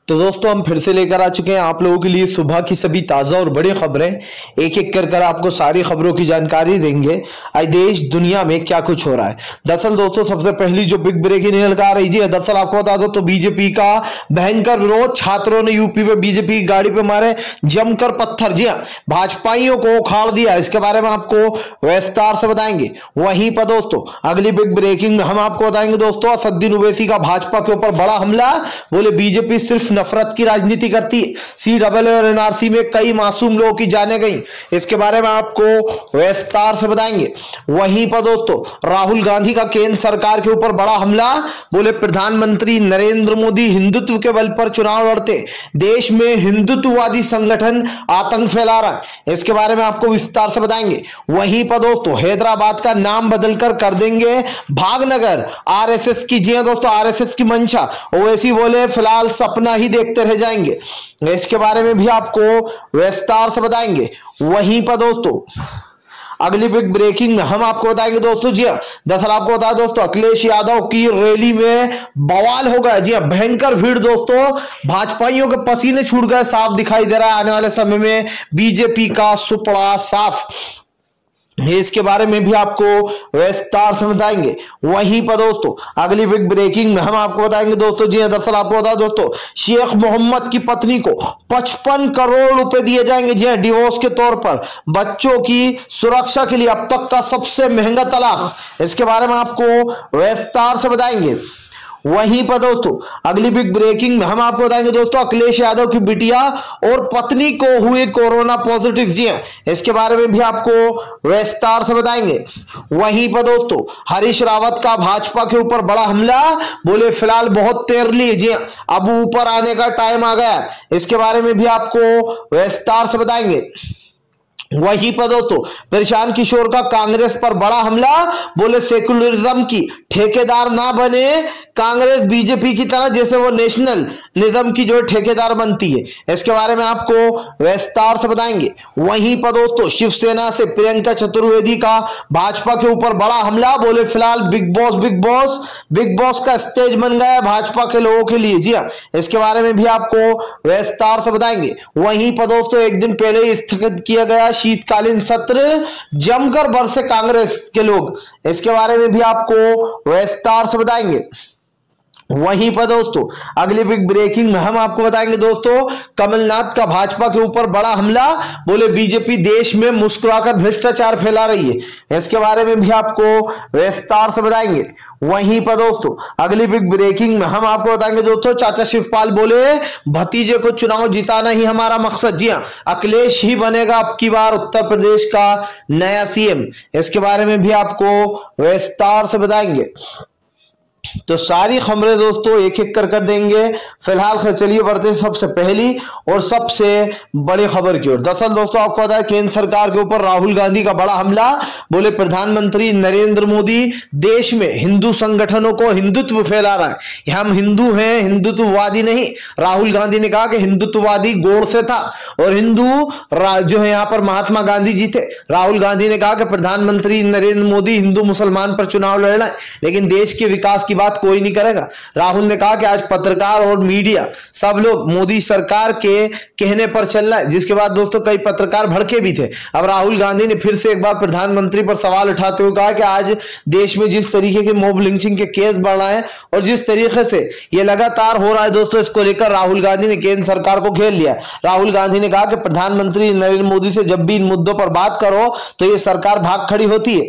तो दोस्तों हम फिर से लेकर आ चुके हैं आप लोगों के लिए सुबह की सभी ताज़ा और बड़ी खबरें। एक एक कर आपको सारी खबरों की जानकारी देंगे आज देश दुनिया में क्या कुछ हो रहा है। दरअसल दोस्तों सबसे पहली जो बिग ब्रेकिंग निकल कर आ रही है, दरअसल आपको बता दो तो बीजेपी का भयंकर विरोध, छात्रों ने यूपी में बीजेपी की गाड़ी पे मारे जमकर पत्थर। जी हाँ, भाजपाइयों को उखाड़ दिया। इसके बारे में आपको विस्तार से बताएंगे। वहीं पर दोस्तों अगली बिग ब्रेकिंग में हम आपको बताएंगे दोस्तों असदुद्दीन ओवैसी का भाजपा के ऊपर बड़ा हमला। बोले बीजेपी सिर्फ नफरत की राजनीति करती है। CAA और NRC में कई मासूम लोगों की जानें गई। इसके बारे में आपको विस्तार से बताएंगे। वहीं पर दोस्तों राहुल गांधी का केंद्र सरकार के ऊपर बड़ा हमला। बोले प्रधानमंत्री नरेंद्र मोदी हिंदुत्व के बल पर चुनाव लड़ते, देश में हिंदुत्ववादी संगठन आतंक फैला रहा है। इसके बारे में आपको विस्तार से बताएंगे। वहीं पर दोस्तों हैदराबाद का नाम बदलकर कर देंगे भागनगर, RSS की। जी दोस्तों RSS की मंशा। ओवैसी बोले फिलहाल सपना ही देखते रह जाएंगे। इसके बारे में भी आपको विस्तार से बताएंगे। वहीं पर दोस्तों अगली बिग ब्रेकिंग में हम आपको बताएंगे दोस्तों। जी हाँ, दरअसल आपको बता दोस्तों अखिलेश यादव की रैली में बवाल हो गया। जी हाँ, भयंकर भीड़ दोस्तों, भाजपाइयों के पसीने छूट गए। साफ दिखाई दे रहा है आने वाले समय में बीजेपी का सुपड़ा साफ। इसके बारे में भी आपको विस्तार से बताएंगे। वहीं पर दोस्तों अगली बिग ब्रेकिंग में हम आपको बताएंगे दोस्तों। जी दरअसल आपको बता दोस्तों शेख मोहम्मद की पत्नी को 55 करोड़ रुपए दिए जाएंगे। जी डिवोर्स के तौर पर, बच्चों की सुरक्षा के लिए अब तक का सबसे महंगा तलाक। इसके बारे में आपको विस्तार से बताएंगे। वहीं पर दोस्तों अगली बिग ब्रेकिंग में हम आपको बताएंगे दोस्तों अखिलेश यादव की बिटिया और पत्नी को हुए कोरोना पॉजिटिव। जी हां, इसके बारे में भी आपको विस्तार से बताएंगे। वहीं पर दोस्तों हरीश रावत का भाजपा के ऊपर बड़ा हमला। बोले फिलहाल बहुत तैर लिए। जी हां, अब ऊपर आने का टाइम आ गया। इसके बारे में भी आपको विस्तार से बताएंगे। वहीं पर दोस्तों प्रशांत किशोर का कांग्रेस पर बड़ा हमला। बोले सेकुलरिज्म की ठेकेदार ना बने कांग्रेस बीजेपी की तरह, जैसे वो नेशनलिज्म की जो ठेकेदार बनती है। इसके बारे में आपको विस्तार से बताएंगे। वहीं पर दोस्तों शिवसेना से प्रियंका चतुर्वेदी का भाजपा के ऊपर बड़ा हमला। बोले फिलहाल बिग बॉस का स्टेज बन गया है भाजपा के लोगों के लिए। जी हाँ, इसके बारे में भी आपको विस्तार से बताएंगे। वहीं पर दोस्तों एक दिन पहले ही स्थगित किया गया शीतकालीन सत्र, जमकर बरसे कांग्रेस के लोग। इसके बारे में भी आपको विस्तार से बताएंगे। वहीं पर दोस्तों अगली बिग ब्रेकिंग में हम आपको बताएंगे दोस्तों कमलनाथ का भाजपा के ऊपर बड़ा हमला। बोले बीजेपी देश में मुस्कुराकर भ्रष्टाचार फैला रही है। इसके बारे में भी आपको विस्तार से बताएंगे। वहीं पर दोस्तों अगली बिग ब्रेकिंग में हम आपको बताएंगे दोस्तों चाचा शिवपाल बोले भतीजे को चुनाव जिताना ही हमारा मकसद। जी हां, अखिलेश ही बनेगा अब की बार उत्तर प्रदेश का नया CM। इसके बारे में भी आपको विस्तार से बताएंगे। तो सारी खबरें दोस्तों एक एक कर देंगे। फिलहाल चलिए बढ़ते हैं सबसे पहली और सबसे बड़ी खबर की ओर। दरअसल दोस्तों आपको पता है केंद्र सरकार के ऊपर राहुल गांधी का बड़ा हमला। बोले प्रधानमंत्री नरेंद्र मोदी देश में हिंदू संगठनों को हिंदुत्व फैला रहा है। हम हिंदू हैं, हिंदुत्ववादी नहीं। राहुल गांधी ने कहा कि हिंदुत्ववादी गोड़ से था और हिंदू जो है यहाँ पर महात्मा गांधी जी थे। राहुल गांधी ने कहा कि प्रधानमंत्री नरेंद्र मोदी हिंदू मुसलमान पर चुनाव लड़ रहे हैं, लेकिन देश के विकास की बात कोई नहीं करेगा। राहुल ने कहा कि आज पत्रकार और मीडिया सब लोग मोदी सरकार के कहने पर चल रहा है, जिसके बाद दोस्तों कई पत्रकार भड़के भी थे। अब राहुल गांधी ने फिर से एक बार प्रधानमंत्री पर सवाल उठाते हुए कहा कि आज देश में जिस तरीके के मॉब लिंचिंग के केस बढ़ रहे हैं और जिस तरीके से ये लगातार हो रहा है दोस्तों, इसको लेकर राहुल गांधी ने केंद्र सरकार को घेर लिया। राहुल गांधी ने कहा कि प्रधानमंत्री नरेंद्र मोदी से जब भी इन मुद्दों पर बात करो तो ये सरकार भाग खड़ी होती है।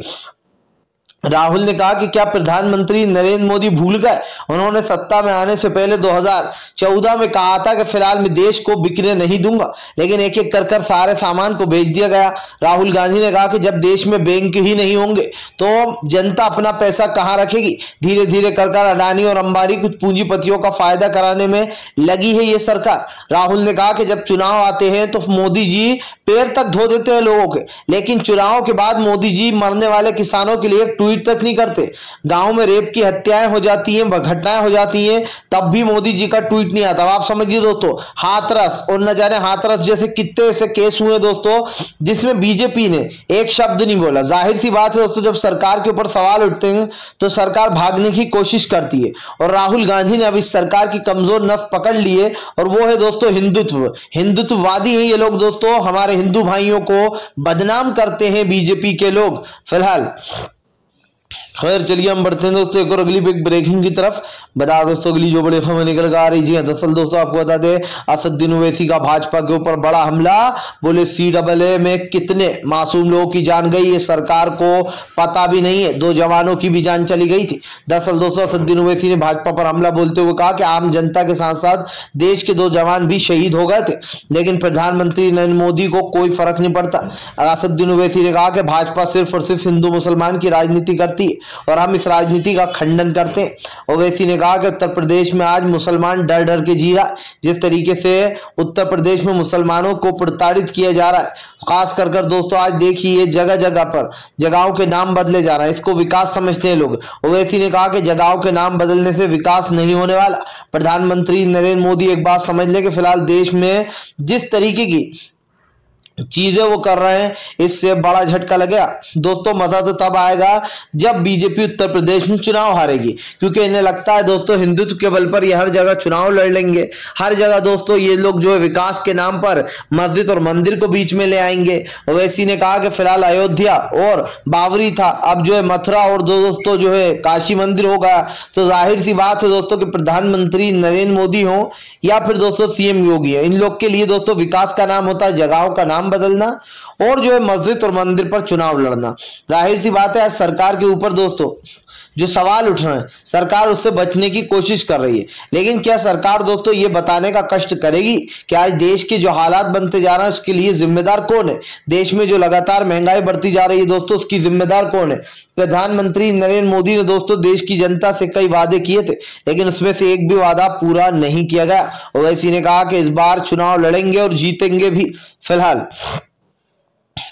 राहुल ने कहा कि क्या प्रधानमंत्री नरेंद्र मोदी भूल गए, उन्होंने सत्ता में आने से पहले 2014 में कहा था कि फिलहाल मैं देश को बिकने नहीं दूंगा, लेकिन एक एक कर सारे सामान को बेच दिया गया। राहुल गांधी ने कहा कि जब देश में बैंक ही नहीं होंगे तो जनता अपना पैसा कहां रखेगी। धीरे धीरे कर अडानी और अंबानी कुछ पूंजीपतियों का फायदा कराने में लगी है ये सरकार। राहुल ने कहा कि जब चुनाव आते हैं तो मोदी जी पैर तक धो देते हैं लोगों के, लेकिन चुनाव के बाद मोदी जी मरने वाले किसानों के लिए ट्वीट तक नहीं करते। गांव में रेप की हत्याएं हो जाती हैं, घटनाएं हो जाती हैं, तब भी मोदी जी का ट्वीट नहीं आता। आप समझिए दोस्तों, हाथरस और न जाने हाथरस जैसे कितने ऐसे केस हुए दोस्तों जिसमें बीजेपी ने एक शब्द नहीं बोला। जाहिर सी बात है दोस्तों, जब सरकार के ऊपर सवाल उठते हैं तो सरकार भागने की कोशिश करती है, और राहुल गांधी ने अब इस सरकार की कमजोर नस पकड़ ली है, और वो है दोस्तों हिंदुत्ववादी हैं ये लोग दोस्तों। हमारे हिंदू भाइयों को बदनाम करते हैं बीजेपी के लोग। फिलहाल खैर चलिए हम बढ़ते हैं दोस्तों एक और अगली बिग ब्रेकिंग की तरफ। बता दोस्तों अगली जो बड़ी खबर निकल कर आ रही है, दरअसल दोस्तों आपको बता दें असदुद्दीन ओवैसी का भाजपा के ऊपर बड़ा हमला। बोले CAA में कितने मासूम लोगों की जान गई ये सरकार को पता भी नहीं है, 2 जवानों की भी जान चली गई थी। दरअसल दोस्तों असदुद्दीन ओवैसी ने भाजपा पर हमला बोलते हुए कहा कि आम जनता के साथ साथ देश के 2 जवान भी शहीद हो गए थे, लेकिन प्रधानमंत्री नरेंद्र मोदी को कोई फर्क नहीं पड़ता। असदुद्दीन ओवैसी ने कहा कि भाजपा सिर्फ और सिर्फ हिंदू मुसलमान की राजनीति करती है और हम इस राजनीति का खंडन करते हैं। ओवैसी ने कहा कि उत्तर प्रदेश में आज मुसलमान डर डर के जी रहा है। जिस तरीके से उत्तर प्रदेश में मुसलमानों को प्रताड़ित किया जा रहा है, खास कर दोस्तों आज देखिए जगह जगह पर जगहों के नाम बदले जा रहा है, इसको विकास समझते हैं लोग। ओवैसी ने कहा कि जगहों के नाम बदलने से विकास नहीं होने वाला। प्रधानमंत्री नरेंद्र मोदी एक बात समझ ले कि फिलहाल देश में जिस तरीके की चीजें वो कर रहे हैं, इससे बड़ा झटका लगेगा दोस्तों। मजा तो तब आएगा जब बीजेपी उत्तर प्रदेश में चुनाव हारेगी, क्योंकि इन्हें लगता है दोस्तों हिंदुत्व के बल पर ये हर जगह चुनाव लड़ लेंगे। हर जगह दोस्तों ये लोग जो है विकास के नाम पर मस्जिद और मंदिर को बीच में ले आएंगे। ओवैसी ने कहा कि फिलहाल अयोध्या और बाबरी था, अब जो है मथुरा और दोस्तों जो है काशी मंदिर होगा। तो जाहिर सी बात है दोस्तों कि प्रधानमंत्री नरेंद्र मोदी हो या फिर दोस्तों CM योगी है, इन लोग के लिए दोस्तों विकास का नाम होता है जगहों का नाम बदलना और जो है मस्जिद और मंदिर पर चुनाव लड़ना। जाहिर सी बात है आज सरकार के ऊपर दोस्तों जो सवाल उठ रहे हैं, सरकार उससे बचने की कोशिश कर रही है, लेकिन क्या सरकार दोस्तों ये बताने का कष्ट करेगी कि आज देश के जो हालात बनते जा रहे हैं उसके लिए जिम्मेदार कौन है? देश में जो लगातार महंगाई बढ़ती जा रही है दोस्तों उसकी जिम्मेदार कौन है? प्रधानमंत्री नरेंद्र मोदी ने दोस्तों देश की जनता से कई वादे किए थे, लेकिन उसमें से एक भी वादा पूरा नहीं किया गया। ओवैसी ने कहा कि इस बार चुनाव लड़ेंगे और जीतेंगे भी। फिलहाल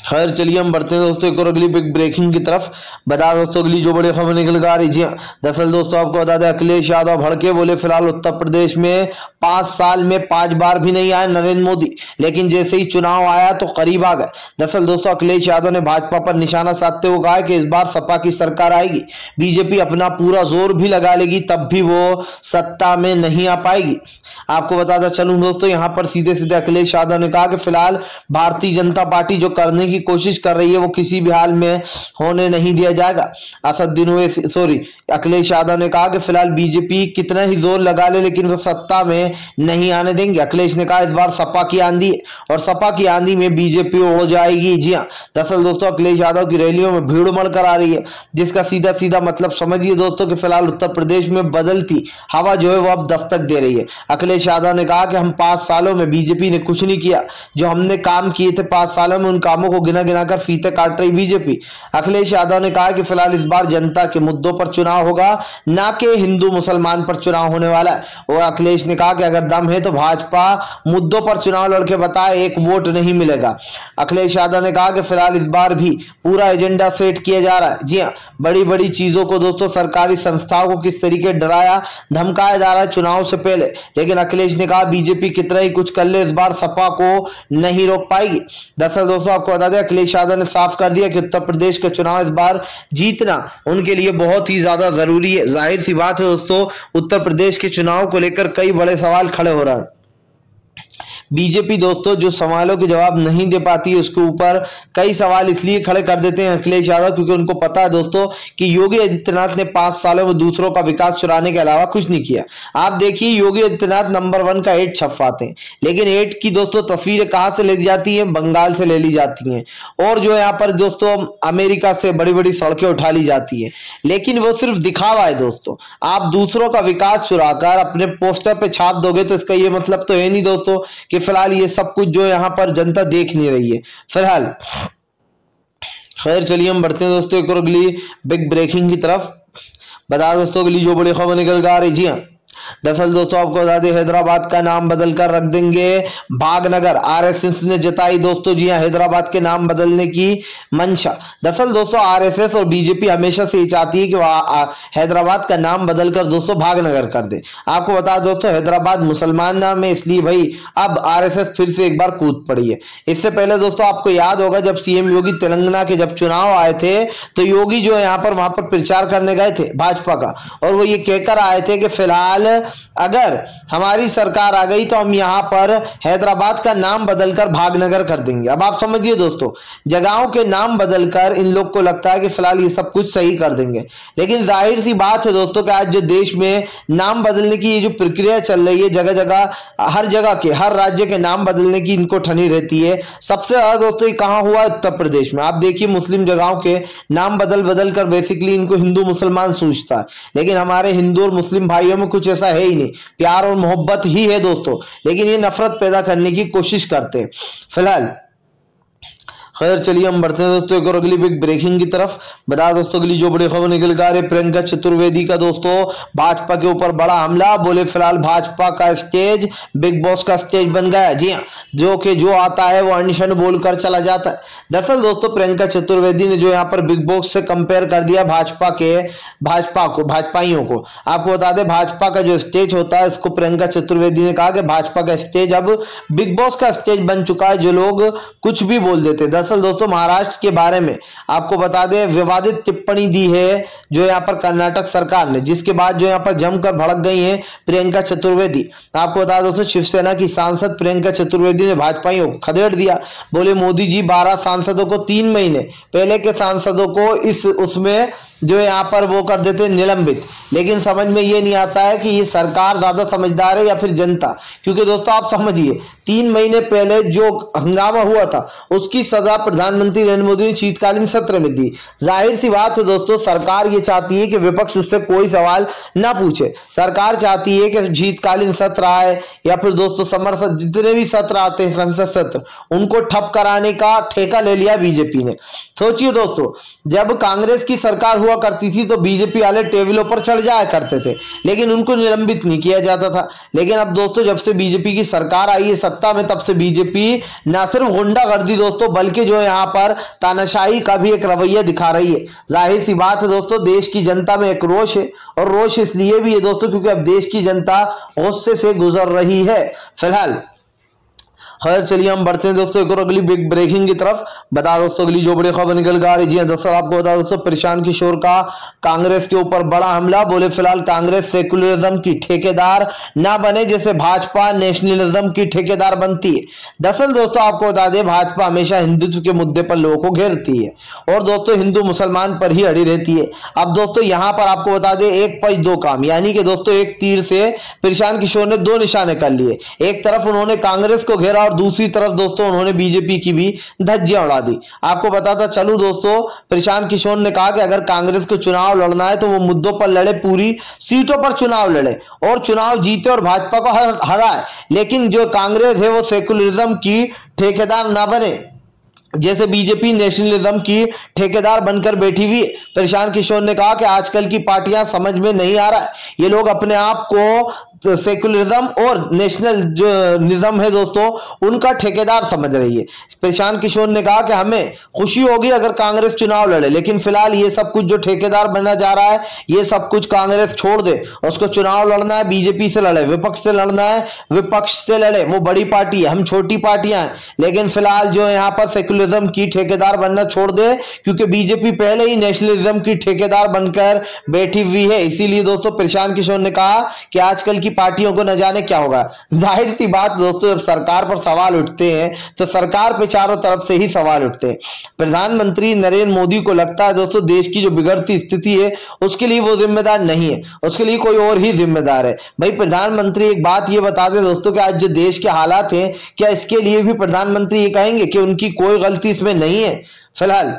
खैर चलिए हम बढ़ते हैं दोस्तों एक और अगली बिग ब्रेकिंग की तरफ। बता दोस्तों अगली जो बड़ी खबर निकल कर आ रही है, दरअसल दोस्तों आपको बता दें अखिलेश यादव भड़के। बोले फिलहाल उत्तर प्रदेश में 5 साल में 5 बार भी नहीं आए नरेंद्र मोदी, लेकिन जैसे ही चुनाव आया तो करीब आ गए। दरअसल दोस्तों अखिलेश यादव ने भाजपा पर निशाना साधते हुए कहा कि इस बार सपा की सरकार आएगी, बीजेपी अपना पूरा जोर भी लगा लेगी तब भी वो सत्ता में नहीं आ पाएगी। आपको बताता चलूं दोस्तों यहाँ पर सीधे सीधे अखिलेश यादव ने कहा कि फिलहाल भारतीय जनता पार्टी जो करने की कोशिश कर रही है वो किसी भी हाल में होने नहीं दिया जाएगा। अखिलेश यादव ने कहा कि फिलहाल बीजेपी कितना ही जोर लगा ले लेकिन वो सत्ता में नहीं आने देंगे। अखिलेश ने कहा इस बार सपा की आंधी है और सपा की आंधी में बीजेपी हो जाएगी। जी हाँ, दरअसल दोस्तों अखिलेश यादव की रैलियों में भीड़ उमड़ कर आ रही है, जिसका सीधा सीधा मतलब समझिए दोस्तों कि फिलहाल उत्तर प्रदेश में बदलती हवा जो है वो अब दस्तक दे रही है। अखिलेश यादव ने कहा कि हम 5 सालों में बीजेपी ने कुछ नहीं किया, जो हमने काम किए थे 5 सालों में उन कामों को गिना गिना कर फीते काट रही बीजेपी। अखिलेश यादव ने कहा कि फिलहाल इस बार जनता के मुद्दों पर चुनाव होगा, ना कि हिंदू मुसलमान पर चुनाव होने वाला है। और अखिलेश ने कहा कि अगर दम है तो भाजपा मुद्दों पर चुनाव लड़के बताए, एक वोट नहीं मिलेगा। अखिलेश यादव ने कहा कि फिलहाल इस बार भी पूरा एजेंडा सेट किया जा रहा है। जी हाँ, बड़ी बड़ी चीजों को दोस्तों सरकारी संस्थाओं को किस तरीके डराया धमकाया जा रहा है चुनाव से पहले, लेकिन अखिलेश ने कहा बीजेपी कितना ही कुछ कर ले इस बार सपा को नहीं रोक पाएगी। दरअसल दोस्तों आपको बता दें अखिलेश यादव ने साफ कर दिया कि उत्तर प्रदेश के चुनाव इस बार जीतना उनके लिए बहुत ही ज्यादा जरूरी है। जाहिर सी बात है दोस्तों उत्तर प्रदेश के चुनाव को लेकर कई बड़े सवाल खड़े हो रहे हैं। बीजेपी दोस्तों जो सवालों के जवाब नहीं दे पाती है उसके ऊपर कई सवाल इसलिए खड़े कर देते हैं अखिलेश यादव, क्योंकि उनको पता है दोस्तों कि योगी आदित्यनाथ ने 5 सालों में दूसरों का विकास चुराने के अलावा कुछ नहीं किया। आप देखिए योगी आदित्यनाथ नंबर 1 का 8 छपवाते हैं, लेकिन 8 की दोस्तों तस्वीरें कहां से ले जाती है? बंगाल से ले ली जाती हैं, और जो यहाँ पर दोस्तों अमेरिका से बड़ी बड़ी सड़कें उठा ली जाती है, लेकिन वो सिर्फ दिखावा है दोस्तों। आप दूसरों का विकास चुराकर अपने पोस्टर पे छाप दोगे तो इसका ये मतलब तो है नहीं दोस्तों कि फिलहाल ये सब कुछ जो यहाँ पर जनता देख नहीं रही है। फिलहाल खैर चलिए हम बढ़ते हैं दोस्तों एक और अगली बिग ब्रेकिंग की तरफ। बता दोस्तों अगली जो बड़ी खबर निकल कर आ रही, जी हाँ, दरअसल दोस्तों आपको बता दें हैदराबाद का नाम बदलकर रख देंगे भागनगर। आरएसएस ने जताई दोस्तों जी हां हैदराबाद के नाम बदलने की मंशा। दरअसल दोस्तों आरएसएस और बीजेपी हमेशा से ये चाहती है कि वह हैदराबाद का नाम बदलकर दोस्तों भागनगर कर दे। आपको बता दोस्तों हैदराबाद मुसलमान नाम है, इसलिए भाई अब आरएसएस फिर से एक बार कूद पड़ी है। इससे पहले दोस्तों आपको याद होगा जब सीएम योगी तेलंगाना के जब चुनाव आए थे तो योगी जो यहाँ पर वहां पर प्रचार करने गए थे भाजपा का, और वो ये कहकर आए थे कि फिलहाल अगर हमारी सरकार आ गई तो हम यहाँ पर हैदराबाद का नाम बदलकर भागनगर कर देंगे। अब आप समझिए दोस्तों जगहों के नाम बदलकर इन लोग को लगता है कि फिलहाल ये सब कुछ सही कर देंगे, लेकिन जाहिर सी बात है दोस्तों कि आज जो देश में नाम बदलने की ये जो प्रक्रिया चल रही है, जगह जगह हर जगह के हर राज्य के नाम बदलने की इनको ठनी रहती है। सबसे ज्यादा दोस्तों ये कहां हुआ? उत्तर प्रदेश में। आप देखिए मुस्लिम जगहों के नाम बदल कर बेसिकली इनको हिंदू मुसलमान सूझता है, लेकिन हमारे हिंदू और मुस्लिम भाइयों में कुछ ऐसा है ही नहीं, प्यार और मोहब्बत ही है दोस्तों, लेकिन ये नफरत पैदा करने की कोशिश करते हैं। फिलहाल खैर चलिए हम बढ़ते हैं दोस्तों एक और अगली बिग ब्रेकिंग की तरफ। बता दोस्तों अगली जो बड़ी खबर निकल कर आ रही है प्रियंका चतुर्वेदी का दोस्तों भाजपा के ऊपर बड़ा हमला। बोले फिलहाल भाजपा का स्टेज बिग बॉस का स्टेज बन गया। जी हाँ, जो आता है वो अनशन बोलकर चला जाता है। दरअसल दोस्तों प्रियंका चतुर्वेदी ने जो यहाँ पर बिग बॉस से कंपेयर कर दिया भाजपाइयों को। आपको बता दें भाजपा का जो स्टेज होता है इसको प्रियंका चतुर्वेदी ने कहा कि भाजपा का स्टेज अब बिग बॉस का स्टेज बन चुका है, जो लोग कुछ भी बोल देते। दरअसल दोस्तों महाराष्ट्र के बारे में आपको बता दें विवादित टिप्पणी दी है जो यहाँ पर कर्नाटक सरकार ने, जिसके बाद जो यहाँ पर जमकर भड़क गई है प्रियंका चतुर्वेदी। आपको बता दोस्तों शिवसेना की सांसद प्रियंका चतुर्वेदी ने भाजपाइयों को खदेड़ दिया। बोले मोदी जी 12 सांसदों को 3 महीने पहले के सांसदों को उसमें जो यहाँ पर वो कर देते निलंबित, लेकिन समझ में ये नहीं आता है कि ये सरकार ज्यादा समझदार है या फिर जनता। क्योंकि दोस्तों आप समझिए 3 महीने पहले जो हंगामा हुआ था उसकी सजा प्रधानमंत्री नरेंद्र मोदी ने शीतकालीन सत्र में दी। जाहिर सी बात है दोस्तों सरकार ये चाहती है कि विपक्ष उससे कोई सवाल ना पूछे। सरकार चाहती है कि शीतकालीन सत्र आए या फिर दोस्तों समर जितने भी सत्र आते हैं संसद सत्र उनको ठप कराने का ठेका ले लिया बीजेपी ने। सोचिए दोस्तों जब कांग्रेस की सरकार हुआ करती थी तो बीजेपी वाले टेबलों पर चढ़ जाया करते थे, लेकिन उनको निलंबित नहीं किया जाता था। लेकिन अब दोस्तों जब से बीजेपी की सरकार आई है सत्ता में तब से बीजेपी न सिर्फ गुंडागर्दी दोस्तों बल्कि जो यहाँ पर तानाशाही का भी एक रवैया दिखा रही है। जाहिर सी बात है दोस्तों देश की जनता में एक रोष है, और रोष इसलिए भी है दोस्तों क्योंकि अब देश की जनता गुस्से से गुजर रही है। फिलहाल खैर चलिए हम बढ़ते हैं दोस्तों एक और अगली बिग ब्रेकिंग की तरफ। बता दोस्तों अगली जो बड़ी खबर निकल कर आ रही है दोस्तों आपको बता दोस्तों प्रशांत किशोर का कांग्रेस के ऊपर बड़ा हमला। बोले फिलहाल कांग्रेस सेकुलरिज्म की ठेकेदार ना बने जैसे भाजपा नेशनलिज्म की ठेकेदार बनती है। दरअसल दोस्तों आपको बता दें भाजपा हमेशा हिंदुत्व के मुद्दे पर लोगों को घेरती है और दोस्तों हिंदू मुसलमान पर ही अड़ी रहती है। अब दोस्तों यहाँ पर आपको बता दें एक पच दो काम, यानी कि दोस्तों एक तीर से प्रशांत किशोर ने 2 निशाने कर लिए। एक तरफ उन्होंने कांग्रेस को घेरा और दूसरी तरफ दोस्तों उन्होंने बीजेपी की भी धज्जियां उड़ा दी। आपको बताता चलूं दोस्तों प्रशांत किशोर ने कहा कि अगर कांग्रेस को चुनाव लड़ना है तो वो मुद्दों पर लड़े, पूरी सीटों पर चुनाव लड़े और चुनाव जीते और भाजपा को हराए, लेकिन जो कांग्रेस है वो सेकुलरिज्म की ठेकेदार ना बने जैसे बीजेपी नेशनलिज्म की ठेकेदार बनकर बैठी हुई। प्रशांत किशोर ने कहा कि आजकल की पार्टियां समझ में नहीं आ रहा है, ये लोग अपने आप को सेकुलरिज्म और नेशनल जो निज्म है दोस्तों उनका ठेकेदार समझ रही है। प्रशांत किशोर ने कहा कि हमें खुशी होगी अगर कांग्रेस चुनाव लड़े, लेकिन फिलहाल ये सब कुछ जो ठेकेदार बनना जा रहा है ये सब कुछ कांग्रेस छोड़ दे। उसको चुनाव लड़ना है बीजेपी से लड़े, विपक्ष से लड़ना है विपक्ष से लड़े, वो बड़ी पार्टी है हम छोटी पार्टियां हैं, लेकिन फिलहाल जो यहाँ पर सेकुलरिज्म की ठेकेदार बनना छोड़ दे क्योंकि बीजेपी पहले ही नेशनलिज्म की ठेकेदार बनकर बैठी हुई है। इसीलिए दोस्तों प्रशांत किशोर ने कहा कि आजकल पार्टियों को न जाने क्या होगा। जाहिर सी बात दोस्तों जब सरकार पर सवाल उठते हैं तो सरकार पे चारों तरफ से ही सवाल उठते हैं। प्रधानमंत्री नरेंद्र मोदी को लगता है दोस्तों देश की जो बिगड़ती स्थिति है उसके लिए वो जिम्मेदार नहीं है, उसके लिए कोई और ही जिम्मेदार है। भाई प्रधानमंत्री एक बात ये बता दे दोस्तों कि आज जो देश के हालात हैं क्या इसके लिए भी प्रधानमंत्री ये कहेंगे कि उनकी कोई गलती इसमें नहीं है? फिलहाल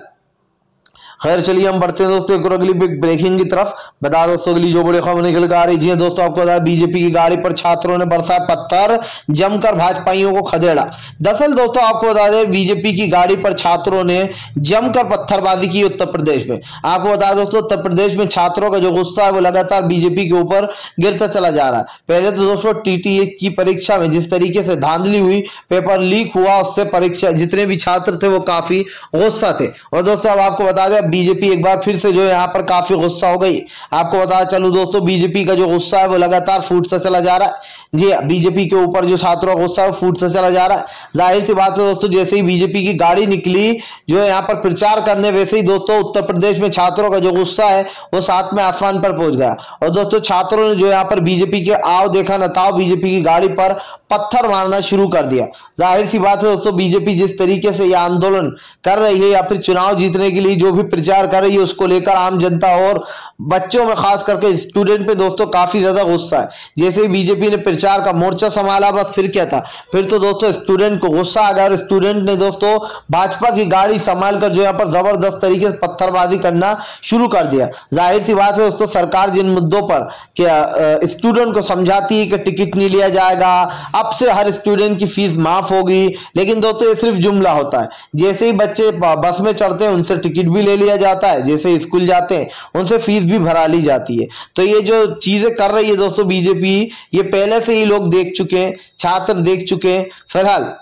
खैर चलिए हम बढ़ते हैं दोस्तों एक और अगली बिग ब्रेकिंग की तरफ। बता दोस्तों अगली जो बड़ी खबर निकल कर आ रही है दोस्तों, आपको बता बीजेपी की गाड़ी पर छात्रों ने बरसाया पत्थर, जमकर भाजपाइयों को खदेड़ा। दरअसल दोस्तों आपको बता दें बीजेपी की गाड़ी पर छात्रों ने जमकर पत्थरबाजी की उत्तर प्रदेश में। आपको बता दोस्तों उत्तर प्रदेश में छात्रों का जो गुस्सा है वो लगातार बीजेपी के ऊपर गिरता चला जा रहा है। पहले तो दोस्तों टीटीए की परीक्षा में जिस तरीके से धांधली हुई, पेपर लीक हुआ, उससे परीक्षा जितने भी छात्र थे वो काफी गुस्सा थे। और दोस्तों अब आपको बता दें बीजेपी एक बार फिर से जो है यहाँ पर काफी गुस्सा हो गई। आपको बता चलूं दोस्तों बीजेपी का जो गुस्सा है वो लगातार फूटता चला जा रहा है। जी बीजेपी के ऊपर जो छात्रों का गुस्सा है वो फूटता चला जा रहा है। जाहिर सी बात है दोस्तों जैसे ही बीजेपी की गाड़ी निकली जो है यहाँ पर प्रचार करने, वैसे ही दोस्तों उत्तर प्रदेश में छात्रों का जो गुस्सा है वो सातवें आसमान पर पहुंच गया। और दोस्तों छात्रों ने जो यहाँ पर बीजेपी के आओ देखा न ताओ बीजेपी की गाड़ी पर पत्थर मारना शुरू कर दिया। जाहिर सी बात है दोस्तों बीजेपी जिस तरीके से यह आंदोलन कर रही है या फिर चुनाव जीतने के लिए जो भी प्रचार कर रही है उसको लेकर आम जनता और बच्चों में खास करके स्टूडेंट पे दोस्तों काफी ज्यादा गुस्सा है। जैसे ही बीजेपी ने प्रचार का मोर्चा संभाला बस फिर क्या था, फिर तो दोस्तों स्टूडेंट को गुस्सा आ गया और स्टूडेंट ने दोस्तों भाजपा की गाड़ी संभाल कर जो यहाँ पर जबरदस्त तरीके से पत्थरबाजी करना शुरू कर दिया। जाहिर सी बात है दोस्तों सरकार जिन मुद्दों पर क्या स्टूडेंट को समझाती है कि टिकट नहीं लिया जाएगा, अब से हर स्टूडेंट की फीस माफ होगी, लेकिन दोस्तों ये सिर्फ जुमला होता है। जैसे ही बच्चे बस में चढ़ते हैं उनसे टिकट भी ले लिया जाता है, जैसे स्कूल जाते हैं उनसे फीस भी भरा ली जाती है। तो ये जो चीजें कर रही है दोस्तों बीजेपी, ये पहले से ही लोग देख चुके हैं, छात्र देख चुके हैं। फिलहाल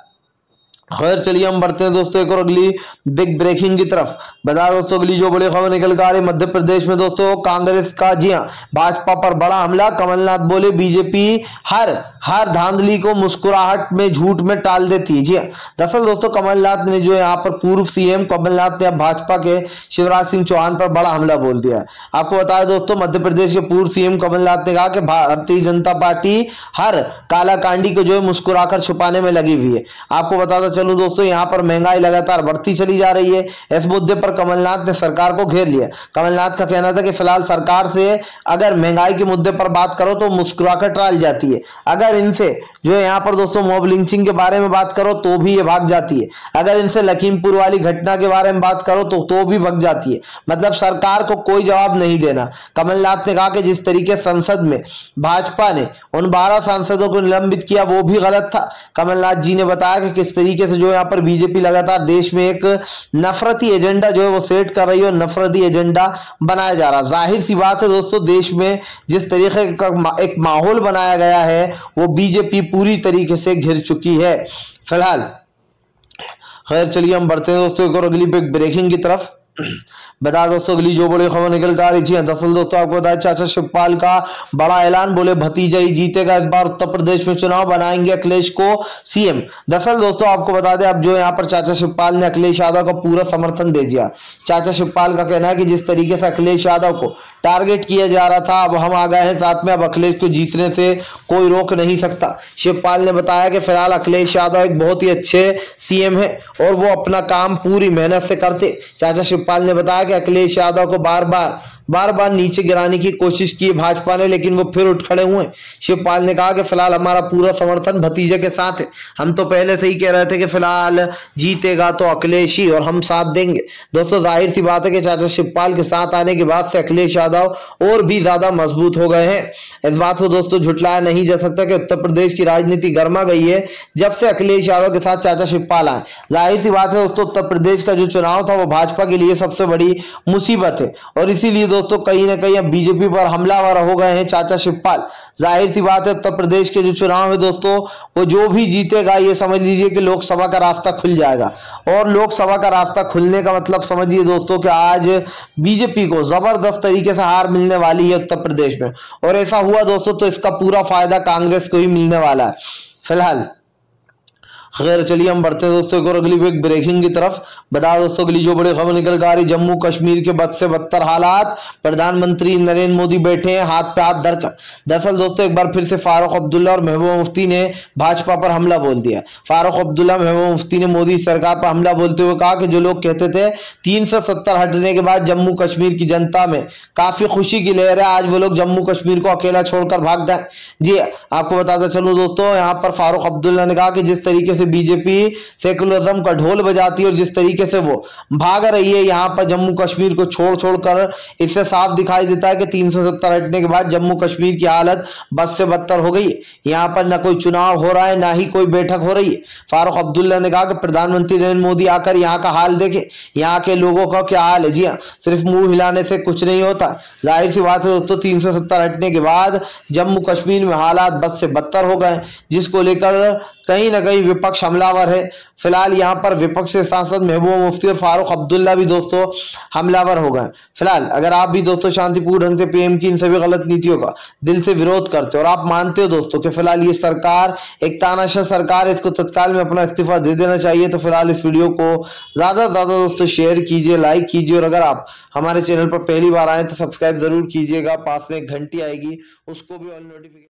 खैर चलिए हम बढ़ते हैं दोस्तों एक और अगली बिग ब्रेकिंग की तरफ। बता दोस्तों अगली जो बड़ी खबर निकल कर आ रही है मध्य प्रदेश में दोस्तों कांग्रेस का, जी हां, भाजपा पर बड़ा हमला। कमलनाथ बोले बीजेपी हर धांधली को मुस्कुराहट में, झूठ में टाल देती है। जी हां, दरअसल दोस्तों कमलनाथ ने जो यहाँ पर पूर्व सीएम कमलनाथ ने अब भाजपा के शिवराज सिंह चौहान पर बड़ा हमला बोल दिया है। आपको बताया दोस्तों मध्य प्रदेश के पूर्व सीएम कमलनाथ ने कहा कि भारतीय जनता पार्टी हर कालाकांडी को जो है मुस्कुराकर छुपाने में लगी हुई है। आपको बताता चलूं दोस्तों यहाँ पर महंगाई लगातार बढ़ती चली जा रही है। इस मुद्दे पर कमलनाथ ने सरकार को घेर लिया। कमलनाथ का कहना था कि फिलहाल सरकार से अगर महंगाई के मुद्दे पर बात करो तो मुस्कुराकर टाल जाती है, अगर इनसे जो है यहाँ पर दोस्तों मॉब लिंचिंग के बारे में बात करो तो भी ये भाग जाती है, अगर इनसे लखीमपुर वाली घटना के बारे में बात करो तो भी भाग जाती है। मतलब सरकार को कोई जवाब नहीं देना। कमलनाथ ने कहा कि जिस तरीके संसद में भाजपा ने उन 12 सांसदों को निलंबित किया वो भी गलत था। कमलनाथ जी ने बताया कि किस तरीके से जो यहाँ पर बीजेपी लगातार देश में एक नफरती एजेंडा जो है वो सेट कर रही है और नफरती एजेंडा बनाया जा रहा है। जाहिर सी बात है दोस्तों देश में जिस तरीके का एक माहौल बनाया गया है वो बीजेपी पूरी तरीके से घिर चुकी है। फिलहाल खैर चलिए हम बढ़ते हैं दोस्तों एक और अगली बिग ब्रेकिंग की तरफ। बता दोस्तों अगली जो बड़ी खबर निकल कर आ रही है दरअसल दोस्तों आपको बताया चाचा शिवपाल का बड़ा ऐलान, बोले भतीजा ही जीतेगा, इस बार उत्तर प्रदेश में चुनाव, बनाएंगे अखिलेश को सीएम। दरअसल दोस्तों आपको बता दें अब जो यहाँ पर चाचा शिवपाल ने अखिलेश यादव का पूरा समर्थन दे दिया। चाचा शिवपाल का कहना है कि जिस तरीके से अखिलेश यादव को टारगेट किया जा रहा था अब हम आ गए हैं साथ में, अब अखिलेश को जीतने से कोई रोक नहीं सकता। शिवपाल ने बताया कि फिलहाल अखिलेश यादव एक बहुत ही अच्छे सीएम है और वो अपना काम पूरी मेहनत से करते। चाचा शिवपाल ने बताया कि अखिलेश यादव को बार बार नीचे गिराने की कोशिश की भाजपा ने, लेकिन वो फिर उठ खड़े हुए। शिवपाल ने कहा कि फिलहाल हमारा पूरा समर्थन भतीजे के साथ है, हम तो पहले से ही कह रहे थे कि फिलहाल जीतेगा तो अखिलेश ही और हम साथ देंगे। दोस्तों जाहिर सी बात है कि चाचा शिवपाल के साथ आने के बाद से अखिलेश यादव और भी ज्यादा मजबूत हो गए हैं। इस बात को दोस्तों झुटलाया नहीं जा सकता कि उत्तर प्रदेश की राजनीति गर्मा गई है जब से अखिलेश यादव के साथ चाचा शिवपाल आए। जाहिर सी बात है दोस्तों उत्तर प्रदेश का जो चुनाव था वो भाजपा के लिए सबसे बड़ी मुसीबत है और इसीलिए दोस्तों कहीं ना कहीं अब बीजेपी पर हमलावर हो गए हैं चाचा शिवपाल। जाहिर सी बात है उत्तर प्रदेश के जो चुनाव है दोस्तों वो जो भी जीतेगा ये समझ लीजिए कि लोकसभा का रास्ता खुल जाएगा और लोकसभा का रास्ता खुलने का मतलब समझिए दोस्तों कि आज बीजेपी को जबरदस्त तरीके से हार मिलने वाली है उत्तर प्रदेश में और ऐसा हुआ दोस्तों तो इसका पूरा फायदा कांग्रेस को ही मिलने वाला है। फिलहाल खैर चलिए हम बढ़ते हैं दोस्तों एक और अगली बिग ब्रेकिंग की तरफ। बता दोस्तों अगली जो बड़ी खबर निकल कर आ रही, जम्मू कश्मीर के बद से बदतर हालात, प्रधानमंत्री नरेंद्र मोदी बैठे हैं हाथ पे हाथ धरकर। दरअसल दोस्तों एक बार फिर से फारूक अब्दुल्ला और महबूबा मुफ्ती ने भाजपा पर हमला बोल दिया। फारूक अब्दुल्ला महबूबा मुफ्ती ने मोदी सरकार पर हमला बोलते हुए कहा कि जो लोग कहते थे 370 हटने के बाद जम्मू कश्मीर की जनता में काफी खुशी की लहर है, आज वो लोग जम्मू कश्मीर को अकेला छोड़कर भाग गए। जी आपको बताता चलूं दोस्तों यहाँ पर फारूक अब्दुल्ला ने कहा कि जिस तरीके से बीजेपी सेकुलरिज्म का ढोल बजाती है और जिस तरीके से वो भाग रही है यहाँ पर जम्मू कश्मीर को छोड़ कर, इससे साफ दिखाई देता है कि 370 हटने के बाद जम्मू कश्मीर की हालत बद से बदतर हो गई है। यहाँ पर न कोई चुनाव हो रहा है, ना ही कोई बैठक हो रही है। फारूक अब्दुल्ला ने कहा कि प्रधानमंत्री नरेंद्र मोदी आकर यहाँ का हाल देखे, यहाँ के लोगों का क्या हाल है। जी हाँ, सिर्फ मुंह हिलाने से कुछ नहीं होता। जाहिर सी बात है दोस्तों, 370 हटने के बाद जम्मू कश्मीर में हालात बद से बदतर हो गए, जिसको लेकर कहीं ना कहीं विपक्ष हमलावर है। फिलहाल यहाँ पर विपक्ष के सांसद महबूबा मुफ्ती और फारूक अब्दुल्ला भी दोस्तों हमलावर हो गए। फिलहाल अगर आप भी दोस्तों शांतिपूर्ण ढंग से पीएम की इन सभी गलत नीतियों का दिल से विरोध करते हो और आप मानते हो दोस्तों कि फिलहाल ये सरकार एक तानाशाह सरकार है, इसको तत्काल में अपना इस्तीफा दे देना चाहिए, तो फिलहाल इस वीडियो को ज्यादा से ज्यादा दोस्तों शेयर कीजिए, लाइक कीजिए और अगर आप हमारे चैनल पर पहली बार आए तो सब्सक्राइब जरूर कीजिएगा। पास में एक घंटी आएगी, उसको भी ऑल नोटिफिकेशन